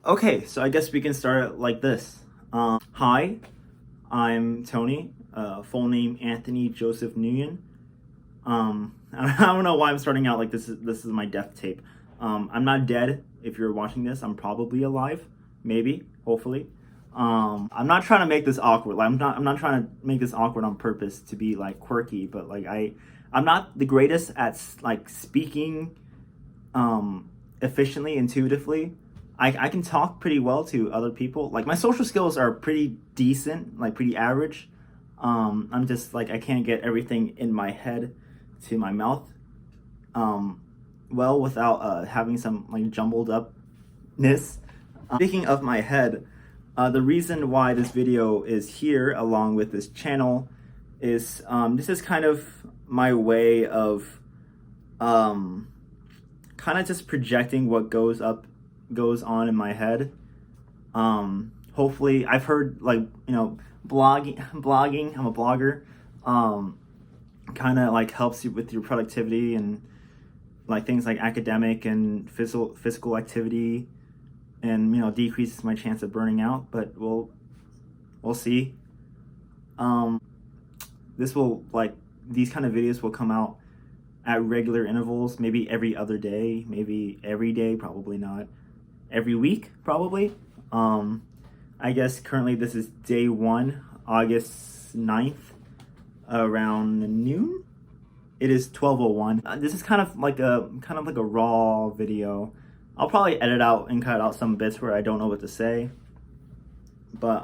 Okay, so I guess we can start it like this. Hi, I'm Tony. Full name Anthony Joseph Nguyen. I don't know why I'm starting out like this. This is my death tape. I'm not dead. If you're watching this, I'm probably alive. Maybe, hopefully. I'm not trying to make this awkward. Like I'm not trying to make this awkward on purpose to be like quirky. But like I'm not the greatest at like speaking efficiently, intuitively. I can talk pretty well to other people. Like my social skills are pretty decent, like pretty average. I'm just like I can't get everything in my head to my mouth well without having some like jumbled upness. Speaking of my head, the reason why this video is here along with this channel is this is kind of my way of kind of just projecting what goes on in my head. Hopefully, I've heard like blogging. I'm a blogger. Kind of like helps you with your productivity and like things like academic and physical activity, and decreases my chance of burning out. But we'll see. This will like these kind of videos will come out at regular intervals, maybe every other day, maybe every day, probably not every week, probably. I guess currently this is day 1, August 9th, around noon. It is 12:01. This is kind of like a raw video. I'll probably edit out and cut out some bits where I don't know what to say. But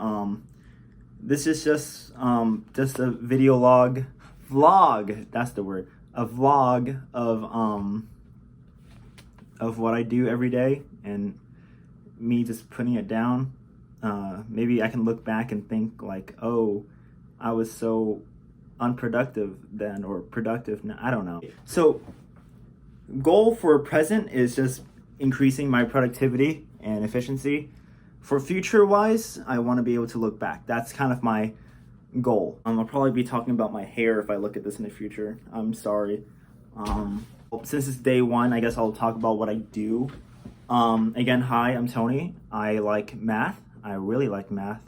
this is just a video vlog, that's the word. A vlog of what I do every day and me just putting it down. Maybe I can look back and think like, oh, I was so unproductive then, or productive now. I don't know. So goal for present is just increasing my productivity and efficiency. For future wise, I want to be able to look back. That's kind of my goal. I'll probably be talking about my hair if I look at this in the future. I'm sorry. Since it's day 1, I guess I'll talk about what I do. Again, hi, I'm Tony. I like math. I really like math,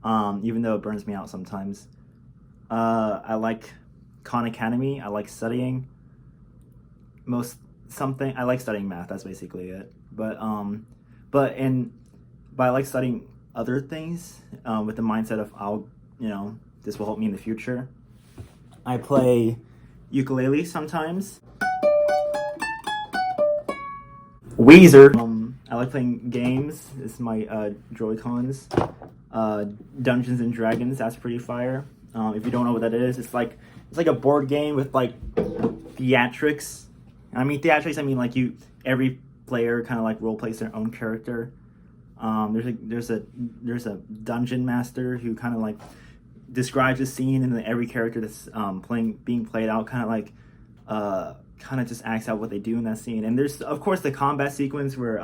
even though it burns me out sometimes. I like Khan Academy. I like studying I like studying math. That's basically it. But I like studying other things with the mindset of this will help me in the future. I play ukulele sometimes. Weezer. I like playing games. This is my Joy-Cons. Dungeons and Dragons. That's pretty fire. If you don't know what that is, it's like a board game with like theatrics. I mean theatrics. I mean like every player kind of like role plays their own character. There's a dungeon master who kind of like describes a scene, and then every character that's being played out kind of like kind of just acts out what they do in that scene. And there's of course the combat sequence where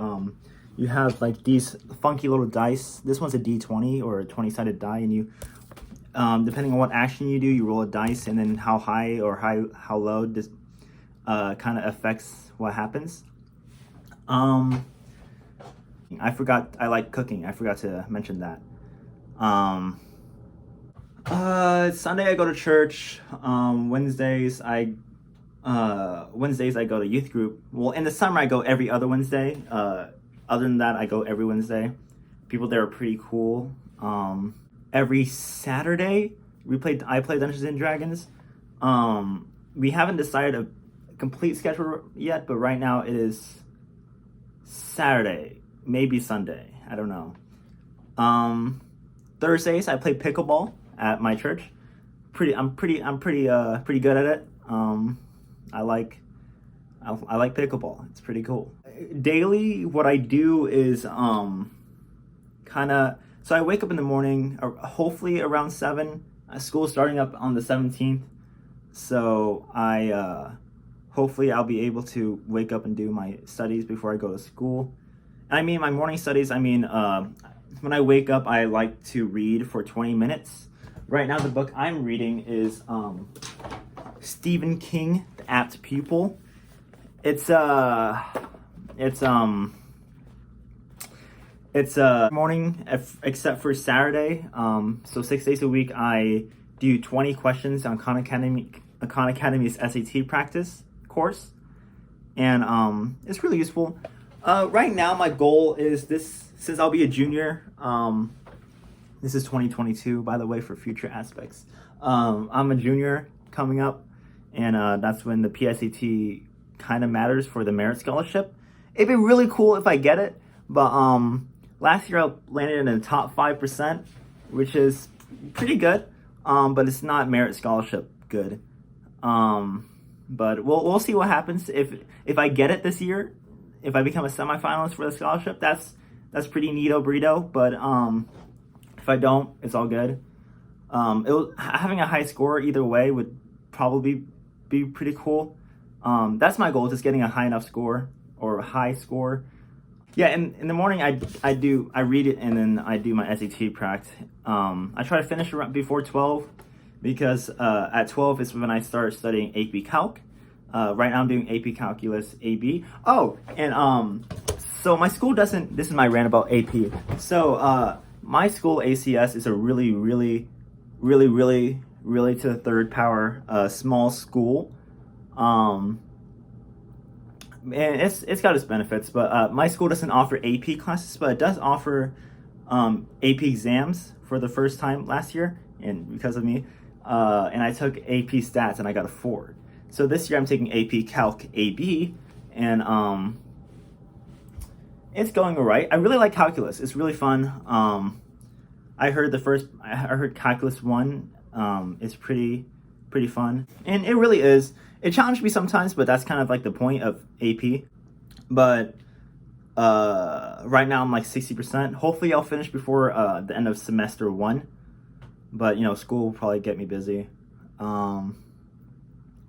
you have like these funky little dice. This one's a D20 or a 20-sided die, and you depending on what action you do, you roll a dice, and then how high or how low this kind of affects what happens. I forgot I like cooking. I forgot to mention that. Sunday I go to church. Wednesdays I go to youth group. Well, in the summer I go every other Wednesday. Other than that, I go every Wednesday. People there are pretty cool. Every Saturday I play Dungeons and Dragons. We haven't decided a complete schedule yet, but right now it is Saturday, maybe Sunday. I don't know. Thursdays I play pickleball at my church. I'm pretty good at it. I like pickleball. It's pretty cool. Daily, what I do is so I wake up in the morning, hopefully around 7. School's starting up on the 17th, so hopefully I'll be able to wake up and do my studies before I go to school. I mean, my morning studies. I mean, when I wake up, I like to read for 20 minutes. Right now, the book I'm reading is Stephen King, The Apt Pupil. It's It's morning, except for Saturday. So 6 days a week, I do 20 questions on Khan Academy's SAT practice course, and it's really useful. Right now, my goal is this: since I'll be a junior. This is 2022, by the way, for future aspects. I'm a junior coming up, and that's when the PSAT kind of matters for the merit scholarship. It'd be really cool if I get it, but last year I landed in the top 5%, which is pretty good, but it's not merit scholarship good. But we'll see what happens if I get it this year. If I become a semifinalist for the scholarship, that's pretty neato burrito. But if I don't, it's all good. Having a high score either way would probably be pretty cool. That's my goal, just getting a high enough score or a high score. Yeah, in the morning I read it and then I do my SAT practice. I try to finish around before 12 because at 12 is when I start studying AP Calc. Right now I'm doing AP Calculus AB. Oh, and so my school doesn't. This is my rant about AP. So my school ACS is a really to the third power small school. And it's got its benefits, but my school doesn't offer AP classes, but it does offer AP exams for the first time last year, and because of me, and I took AP Stats and I got a 4. So this year I'm taking AP Calc AB, and it's going alright. I really like calculus. It's really fun. I heard Calculus 1 is pretty fun, and it really is. It challenged me sometimes, but that's kind of like the point of AP. But right now I'm like 60%. Hopefully I'll finish before the end of semester 1. But you know, school will probably get me busy,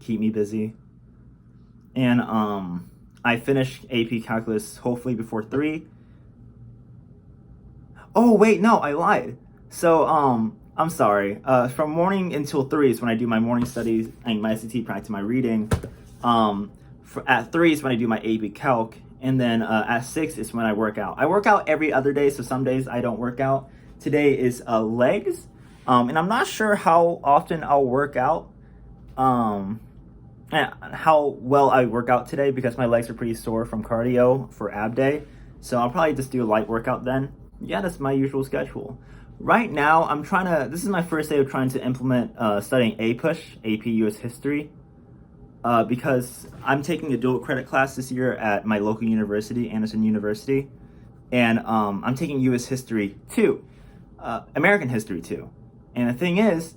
keep me busy, and I finish AP Calculus hopefully before 3. Oh wait, no, I lied. So I'm sorry. From morning until 3 is when I do my morning studies and my SAT practice, my reading. At 3 is when I do my AP Calc, and then at 6 is when I work out. I work out every other day, so some days I don't work out. Today is legs, and I'm not sure how often I'll work out, and how well I work out today because my legs are pretty sore from cardio for ab day. So I'll probably just do a light workout then. Yeah, that's my usual schedule. Right now, this is my first day of trying to implement studying APUSH, AP US History, because I'm taking a dual credit class this year at my local university, Anderson University, and I'm taking US History 2, American History 2. And the thing is,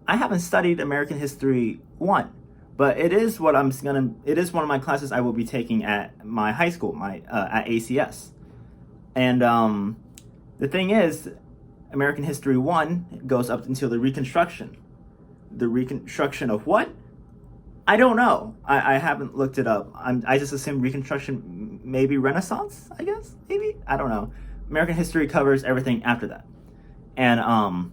I haven't studied American History 1, but it is one of my classes I will be taking at my high school, at ACS. And the thing is, American History 1 goes up until the Reconstruction. The Reconstruction of what? I don't know. I haven't looked it up. I just assume Reconstruction, maybe Renaissance, I guess? Maybe? I don't know. American History covers everything after that. And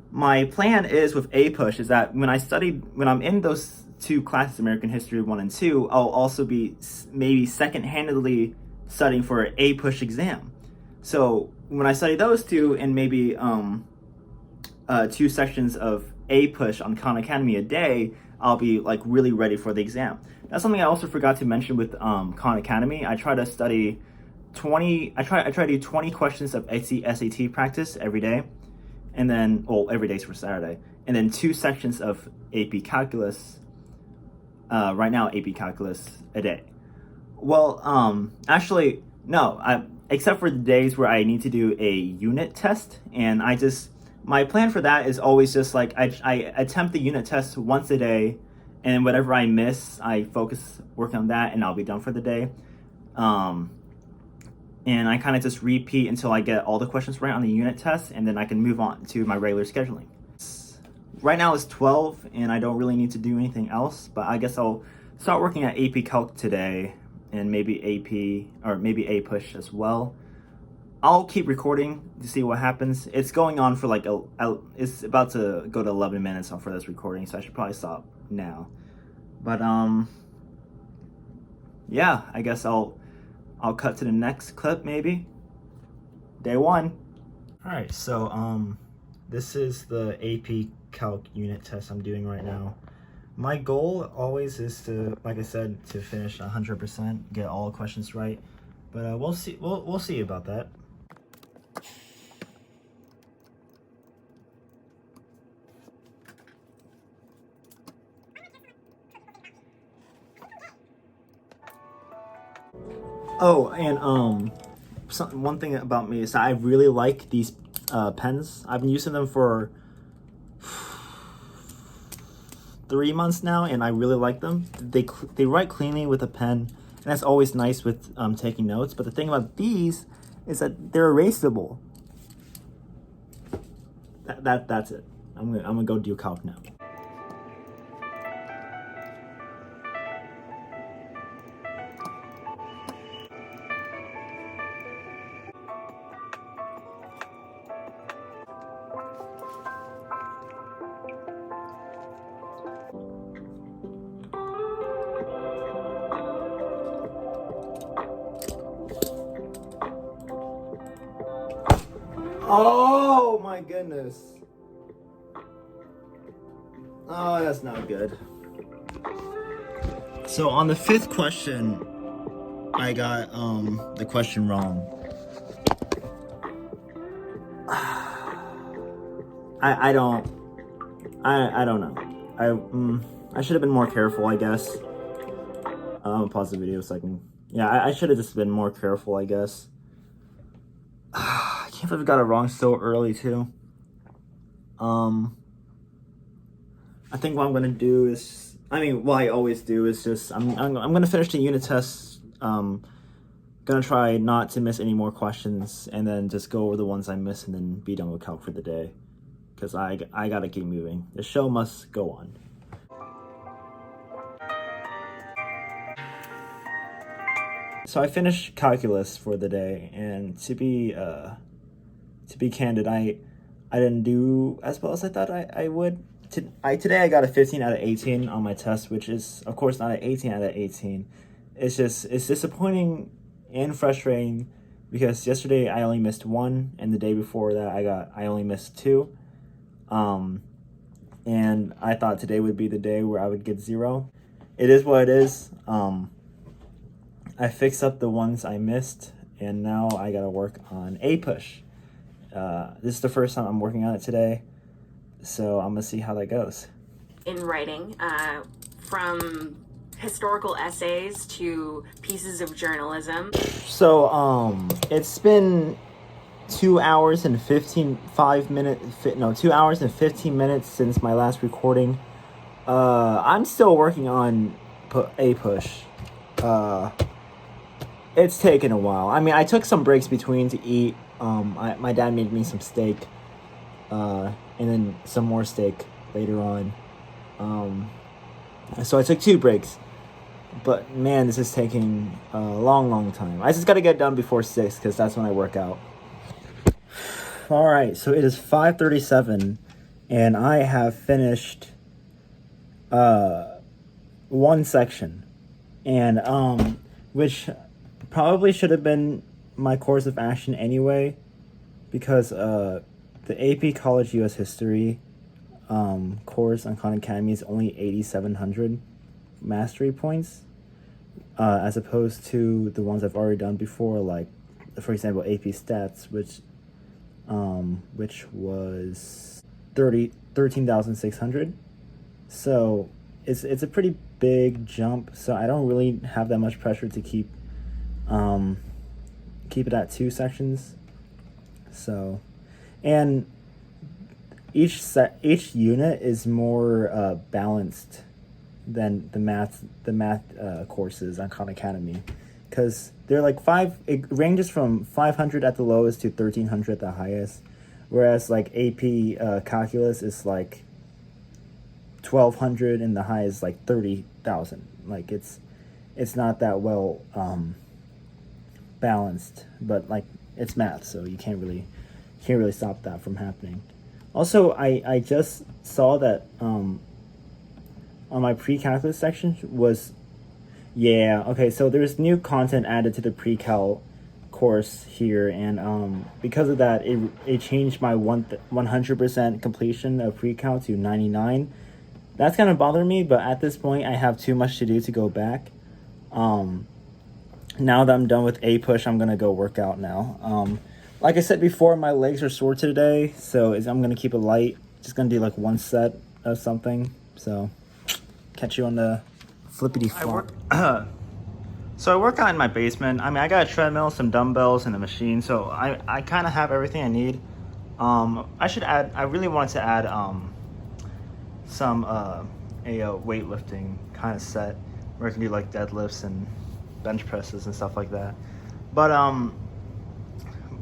my plan is with APUSH is that when I'm in those 2 classes, American History 1 and 2, I'll also be maybe second-handedly studying for an APUSH exam. So when I study those 2 and maybe 2 sections of APUSH on Khan Academy a day, I'll be like really ready for the exam. That's something I also forgot to mention with Khan Academy. I try to study 20. I try to do 20 questions of SAT practice every day, and then every day's for Saturday, and then 2 sections of AP Calculus. Right now, AP Calculus a day. Well, actually, no. Except for the days where I need to do a unit test, and my plan for that is always just like I attempt the unit test once a day, and whatever I miss, I work on that, and I'll be done for the day. And I kind of just repeat until I get all the questions right on the unit test, and then I can move on to my regular scheduling. Right now it's 12, and I don't really need to do anything else, but I guess I'll start working at AP Calc today, and maybe AP, or maybe APUSH as well. I'll keep recording to see what happens. It's going on for like, it's about to go to 11 minutes for this recording, so I should probably stop now. But, yeah, I guess I'll cut to the next clip, maybe. Day one. All right, so this is the AP Calc unit test I'm doing right now. My goal always is to, like I said, to finish 100%, get all questions right. But we'll see. We'll see about that. Oh, and one thing about me is I really like these pens. I've been using them for 3 months now, and I really like them. They write cleanly with a pen, and that's always nice with taking notes. But the thing about these is that they're erasable. That's it. I'm gonna go do calc now. Oh my goodness. Oh, that's not good. So on the 5th question, I got the question wrong. I don't know. I should have been more careful, I guess. Pause the video so I can. Yeah, I should have just been more careful, I guess. I can't believe I got it wrong so early too. I think what I'm gonna do is, what I always do is just I'm gonna finish the unit test. Gonna try not to miss any more questions, and then just go over the ones I missed, and then be done with calc for the day. Because I gotta keep moving. The show must go on. So I finished calculus for the day, and to be candid, I didn't do as well as I thought I would. Today I got a 15 out of 18 on my test, which is of course not an 18 out of 18. It's disappointing and frustrating because yesterday I only missed 1, and the day before that I only missed 2. And I thought today would be the day where I would get 0. It is what it is. I fixed up the ones I missed, and now I gotta work on APUSH. This is the first time I'm working on it today, so I'm gonna see how that goes. In writing, from historical essays to pieces of journalism. So, it's been 2 hours and 15 minutes since my last recording. I'm still working on APUSH. It's taken a while. I took some breaks between to eat. My dad made me some steak, and then some more steak later on. So I took 2 breaks. But man, this is taking a long time. I just gotta get done before 6 because that's when I work out. All right, so it is 5:37, and I have finished 1 section, and which probably should have been my course of action anyway, because the AP College U.S. History course on Khan Academy is only 8,700 mastery points, as opposed to the ones I've already done before, like for example AP Stats, which was 13,600. So it's a pretty big jump. So I don't really have that much pressure to keep it at 2 sections. So, and each unit is more balanced than the math courses on Khan Academy, because they're like it ranges from 500 at the lowest to 1,300 at the highest, whereas like AP calculus is like 1,200 and the high is like 30,000. Like it's not that well balanced, but like it's math, so you can't really stop that from happening. Also, I just saw that on my pre-calculus section was, so there's new content added to the pre-cal course here, and because of that, it changed my 100% completion of pre-cal to 99. That's gonna bother me, but at this point, I have too much to do to go back. Now that I'm done with A push, I'm gonna go work out now. Like I said before, my legs are sore today, so I'm gonna keep it light. Just gonna do like one set of something. So catch you on the flippity flop. So I work out in my basement. I mean, I got a treadmill, some dumbbells, and a machine. So I kind of have everything I need. I really wanted to add some a weightlifting kind of set where I can do like deadlifts and bench presses and stuff like that. But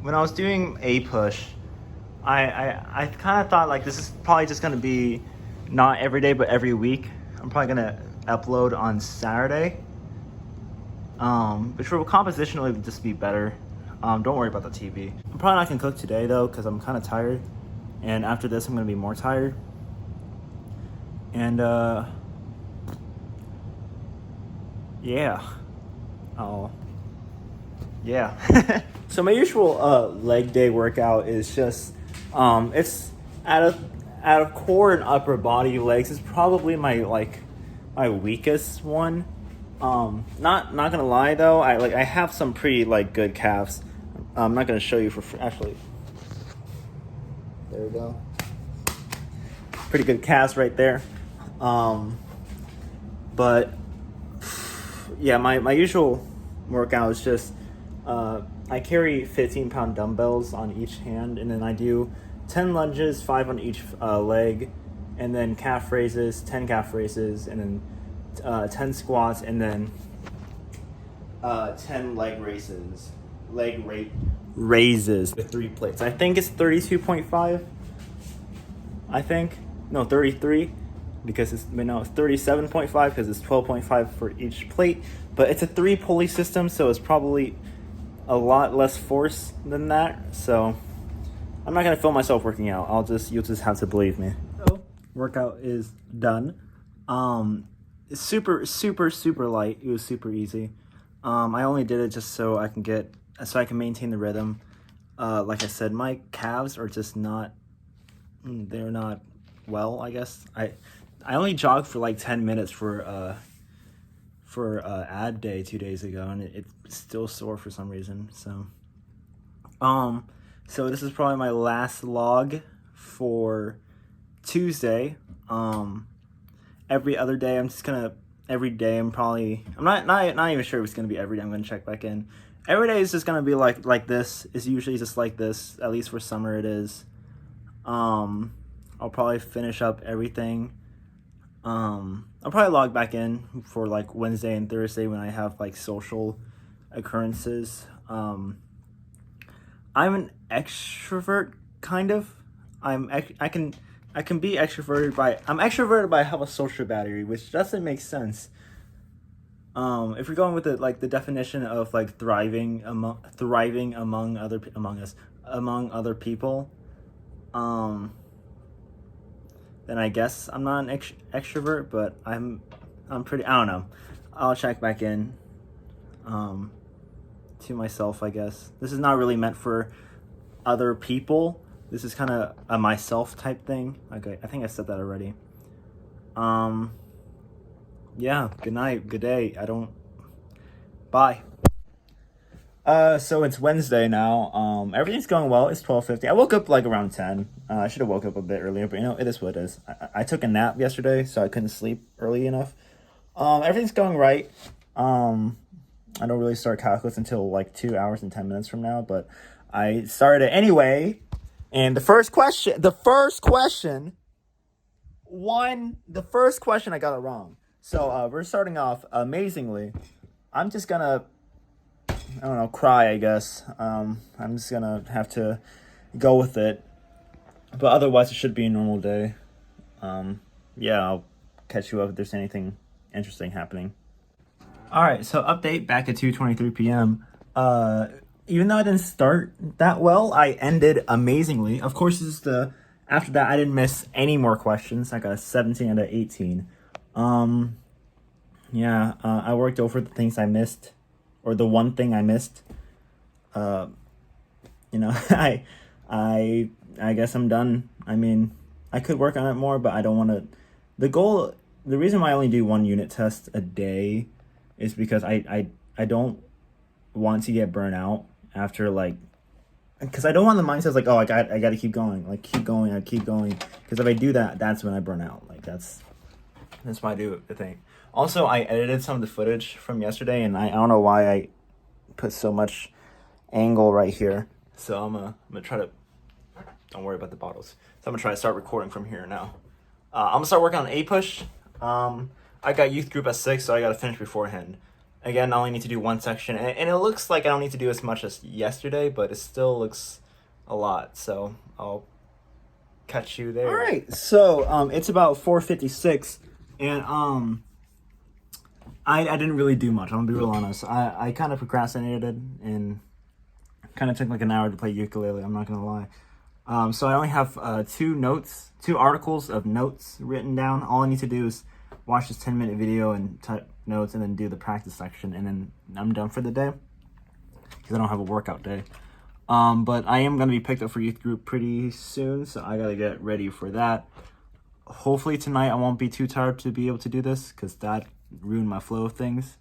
when I was doing A push, I kind of thought like this is probably just gonna be not every day but every week. I'm probably gonna upload on Saturday, which will compositionally just be better. Don't worry about the TV. I'm probably not gonna cook today though because I'm kind of tired, and after this I'm gonna be more tired. And yeah. Yeah. So my usual leg day workout is just it's out of core and upper body. Legs is probably my weakest one. Not gonna lie though, I have some pretty good calves. I'm not gonna show you actually. There we go. Pretty good calves right there. But yeah, my usual workout is just I carry 15-pound dumbbells on each hand, and then I do 10 lunges, 5 on each leg, and then calf raises, 10 calf raises, and then 10 squats, and then 10 raises with 3 plates. I think it's 32.5. I think no 33 because it's 37.5 because it's 12.5 for each plate. But it's a 3 pulley system, so it's probably a lot less force than that. So I'm not gonna film myself working out. You'll just have to believe me. So workout is done. It's super light. It was super easy. I only did it just so I can maintain the rhythm. Like I said, my calves are just not. They're not well. I guess I only jogged for like 10 minutes for ad day 2 days ago, and it's still sore for some reason. So this is probably my last log for Tuesday. Every other day I'm not even sure if it's gonna be every day. I'm gonna check back in. Every day is just gonna be like this. It's usually just like this, at least for summer it is. I'll probably finish up everything. I'll probably log back in for like Wednesday and Thursday when I have like social occurrences. I'm an extrovert, kind of. I can be extroverted I'm extroverted but I have a social battery, which doesn't make sense. If we're going with the definition of like thriving among other people, then I guess I'm not an extrovert, but I'm pretty. I don't know. I'll check back in. To myself, I guess. This is not really meant for other people. This is kind of a myself type thing. Okay, I think I said that already. Yeah, good night, good day. Bye. So it's Wednesday now. Everything's going well. It's 12:50. I woke up like around 10. I should have woke up a bit earlier, but it is what it is. I took a nap yesterday, so I couldn't sleep early enough. Everything's going right. I don't really start calculus until like 2 hours and 10 minutes from now, but I started it anyway. And the first question I got it wrong. So we're starting off amazingly. I'm just gonna, I don't know, cry, I guess. I'm just gonna have to go with it. But otherwise, it should be a normal day. Yeah, I'll catch you up if there's anything interesting happening. Alright, so update back at 2:23 p.m. Even though I didn't start that well, I ended amazingly. Of course, after that, I didn't miss any more questions. I got a 17 out of 18. I worked over the things I missed, or the one thing I missed. you know, I guess I'm done. I mean, I could work on it more, but I don't want to. The reason why I only do one unit test a day is because I don't want to get burnt out after, like, because I don't want the mindset like, oh, I got to keep going, like keep going, I keep going. Because if I do that, that's when I burn out. Like that's why I do the thing. Also, I edited some of the footage from yesterday, and I don't know why I put so much angle right here. So I'm gonna try to. Don't worry about the bottles. So I'm gonna try to start recording from here now. I'm gonna start working on A push. I got youth group at 6, so I gotta finish beforehand. Again, I only need to do one section, and it looks like I don't need to do as much as yesterday, but it still looks a lot. So I'll catch you there. All right. So it's about 4:56, and I didn't really do much. I'm gonna be real honest. I kind of procrastinated and kind of took like an hour to play ukulele. I'm not gonna lie. So I only have two articles of notes written down. All I need to do is watch this 10-minute video and type notes, and then do the practice section, and then I'm done for the day because I don't have a workout day. But I am gonna be picked up for youth group pretty soon, so I gotta get ready for that. Hopefully tonight I won't be too tired to be able to do this, because that ruined my flow of things.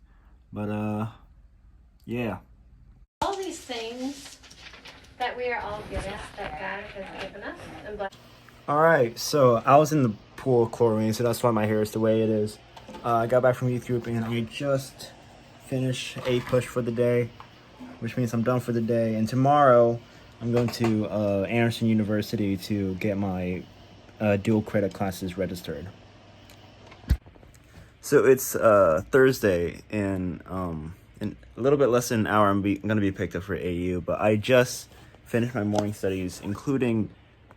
But yeah. All these things that we are all good at, that God has given us, and blessed. Alright, so I was in the pool of chlorine, so that's why my hair is the way it is. I got back from youth group, and I just finished A push for the day, which means I'm done for the day. And tomorrow I'm going to Anderson University to get my dual credit classes registered. So it's Thursday, and in a little bit less than an hour I'm going to be picked up for AU, but I just finished my morning studies, including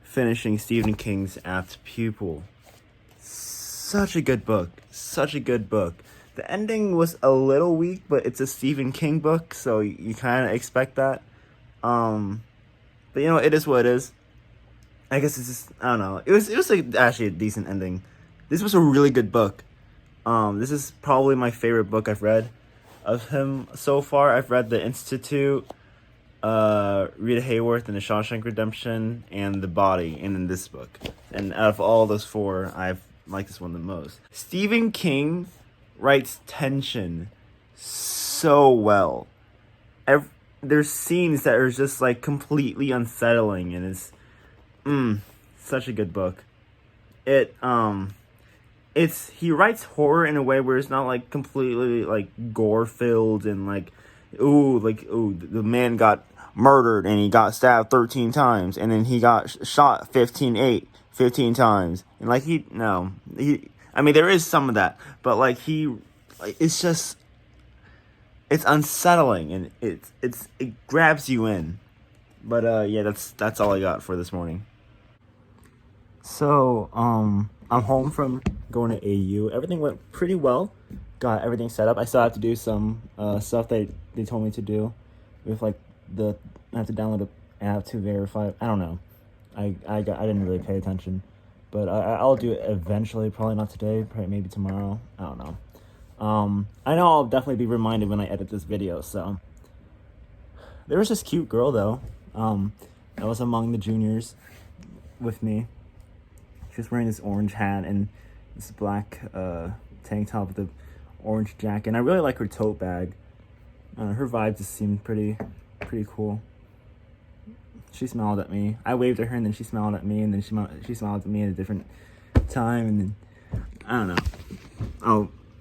finishing Stephen King's Apt Pupil. Such a good book. Such a good book. The ending was a little weak, but it's a Stephen King book, so you kind of expect that. But you know, it is what it is. I guess it's just, I don't know. It was actually a decent ending. This was a really good book. This is probably my favorite book I've read of him so far. I've read The Institute, Rita Hayworth and The Shawshank Redemption, and The Body, and then this book. And out of all those four, I've liked this one the most. Stephen King writes tension so well. There's scenes that are just like completely unsettling, and it's such a good book. He writes horror in a way where it's not like completely like gore filled and like the man got murdered and he got stabbed 13 times and then he got shot 15 times, and like I mean there is some of that, but like it's unsettling, and it grabs you in. But yeah, that's all I got for this morning. So I'm home from going to AU. Everything went pretty well. Got everything set up. I still have to do some stuff they told me to do with like I have to download an app to verify. I don't know. I didn't really pay attention, but I'll do it eventually. Probably not today. Probably maybe tomorrow. I don't know. I know I'll definitely be reminded when I edit this video. So there was this cute girl though. That was among the juniors with me. She was wearing this orange hat and this black tank top with the orange jacket. And I really like her tote bag. Her vibe just seemed pretty cool. She smiled at me. I waved at her, and then she smiled at me, and then she smiled at me at a different time, and then I don't know.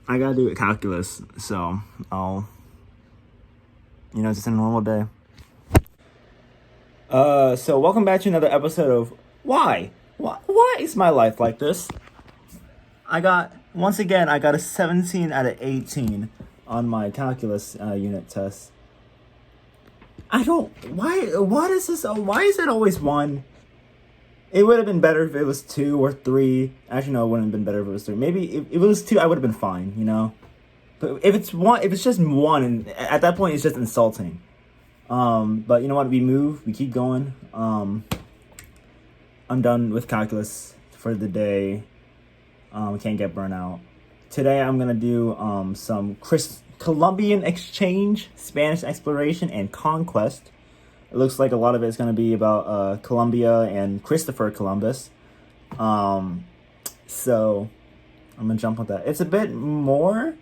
I gotta do calculus, so it's just a normal day. So welcome back to another episode of Why is my life like this? Once again, I got a 17 out of 18 on my calculus unit test. What is this? Why is it always 1? It would have been better if it was 2 or 3. Actually, no, it wouldn't have been better if it was 3. Maybe if it was 2, I would have been fine, But if it's 1, if it's just 1, and at that point it's just insulting. But you know what? We keep going. I'm done with calculus for the day. Can't get burnt out. Today I'm gonna do some Columbian exchange, Spanish exploration, and conquest. It looks like a lot of it is going to be about Columbia and Christopher Columbus. So I'm gonna jump on that. It's a bit more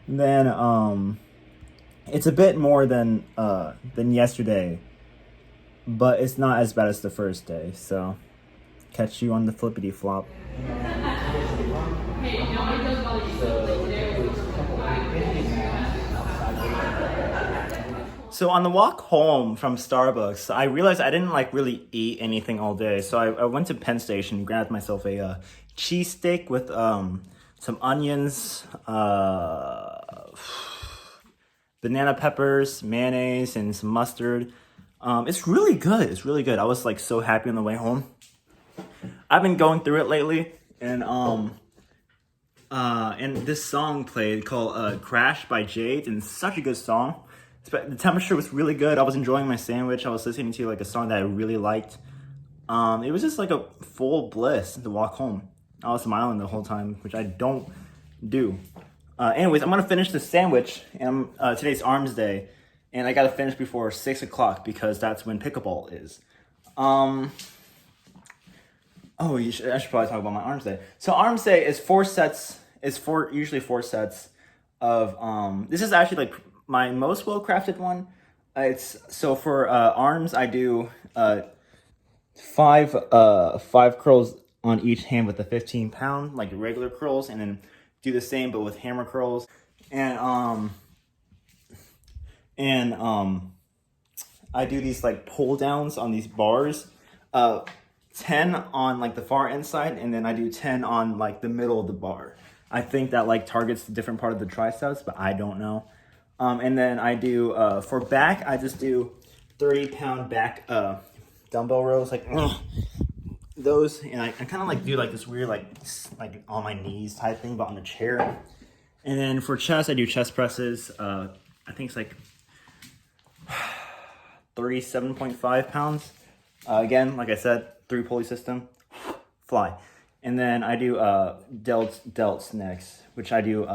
than yesterday, but it's not as bad as the first day. So catch you on the flippity flop. So on the walk home from Starbucks, I realized I didn't like really eat anything all day. So I went to Penn Station, grabbed myself a cheesesteak with some onions, banana peppers, mayonnaise, and some mustard. It's really good. It's really good. I was like so happy on the way home. I've been going through it lately, and this song played called "Crash" by Jade, and it's such a good song. The temperature was really good. I was enjoying my sandwich. I was listening to like a song that I really liked. It was just like a full bliss to walk home. I was smiling the whole time, which I don't do. Anyways, I'm gonna finish the sandwich. And today's Arms Day, and I gotta finish before 6 o'clock because that's when pickleball is. I should probably talk about my Arms Day. So Arms Day is usually four sets of this is actually like my most well-crafted one. For arms, I do five curls on each hand with the 15-pound, like regular curls, and then do the same but with hammer curls. And I do these like pull downs on these bars. 10 on like the far inside, and then I do 10 on like the middle of the bar. I think that like targets the different part of the triceps, but I don't know. And then I do, for back, I just do 30-pound back dumbbell rows, like those. And I kind of like do like this weird, like on my knees type thing, but on the chair. And then for chest, I do chest presses. I think it's like 37.5 pounds. Again, like I said, 3-pulley system, fly. And then I do delts next, which I do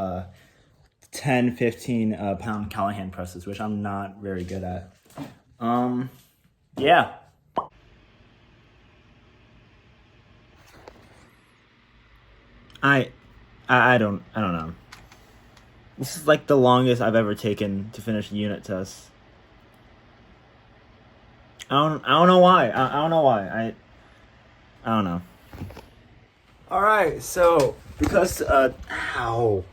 10, 15 pound Callahan presses, which I'm not very good at. Yeah. I don't know. This is like the longest I've ever taken to finish a unit test. I don't know why. I don't know why. I don't know. All right, so because ow.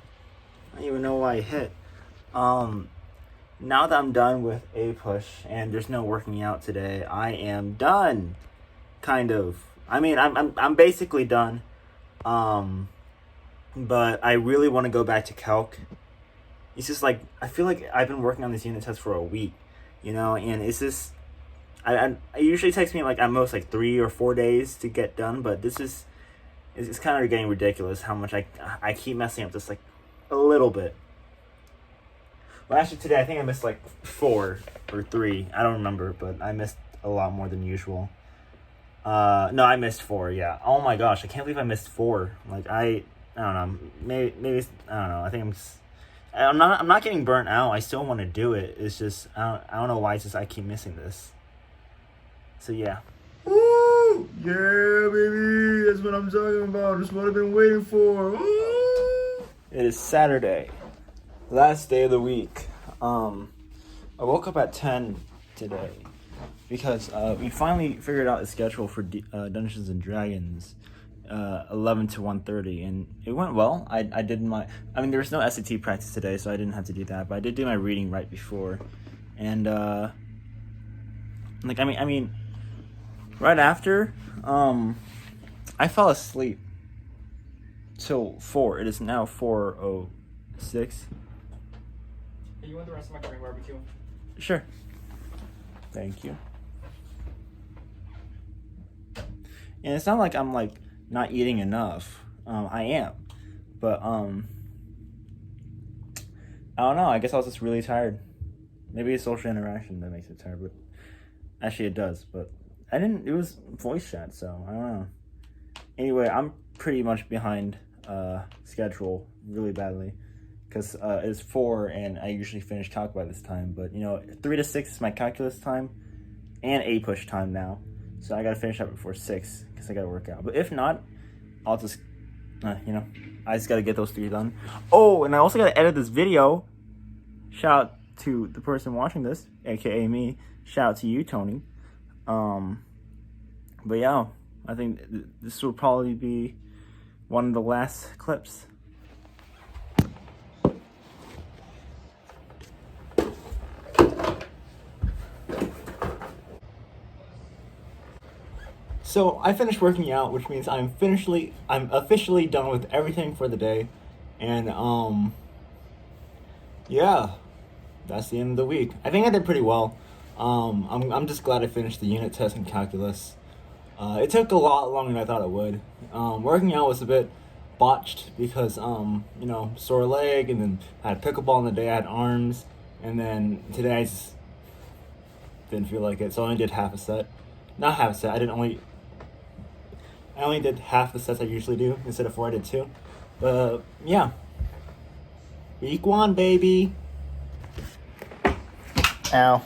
I don't even know why I hit. Now that I'm done with a push and there's no working out today, I am done. Kind of. I mean, I'm basically done. But I really want to go back to calc. It's just like I feel like I've been working on this unit test for a week, and it's just it usually takes me like at most like 3 or 4 days to get done, but it's kind of getting ridiculous how much I keep messing up just like a little bit. Well, actually today I think I missed like 4 or 3. I don't remember, but I missed a lot more than usual. No, I missed 4. Yeah. Oh my gosh, I can't believe I missed 4. Like I don't know. Maybe I don't know. I think I'm not getting burnt out. I still want to do it. It's just I don't know why. It's just I keep missing this. So yeah. Woo! Yeah, baby. That's what I'm talking about. That's what I've been waiting for. Woo! It is Saturday, last day of the week. I woke up at 10 today because we finally figured out a schedule for Dungeons and Dragons, 11 to 1:30, and it went well. I did there was no SAT practice today, so I didn't have to do that, but I did do my reading right before, and right after, I fell asleep till 4. It is now 4:06. Hey, you want the rest of my Korean barbecue? Sure. Thank you. And it's not like I'm like not eating enough. I am, but I don't know. I guess I was just really tired. Maybe it's social interaction that makes it tired, but actually it does. But it was voice chat, so I don't know. Anyway, I'm pretty much behind schedule really badly because it's 4 and I usually finish calc by this time. But 3 to 6 is my calculus time, and 8 push time now. So I gotta finish up before 6 because I gotta work out. But if not, I'll just, I just gotta get those 3 done. Oh, and I also gotta edit this video. Shout out to the person watching this, aka me. Shout out to you, Tony. But yeah, I think this will probably be one of the last clips. So I finished working out, which means I'm officially done with everything for the day, and yeah, that's the end of the week. I think I did pretty well. I'm just glad I finished the unit test in calculus. It took a lot longer than I thought it would. Working out was a bit botched because sore leg, and then I had pickleball in the day. I had arms, and then today I just didn't feel like it, so I only did half a set. Not half a set. I only did half the sets I usually do instead of 4. I did 2. But yeah, week 1, baby. Ow.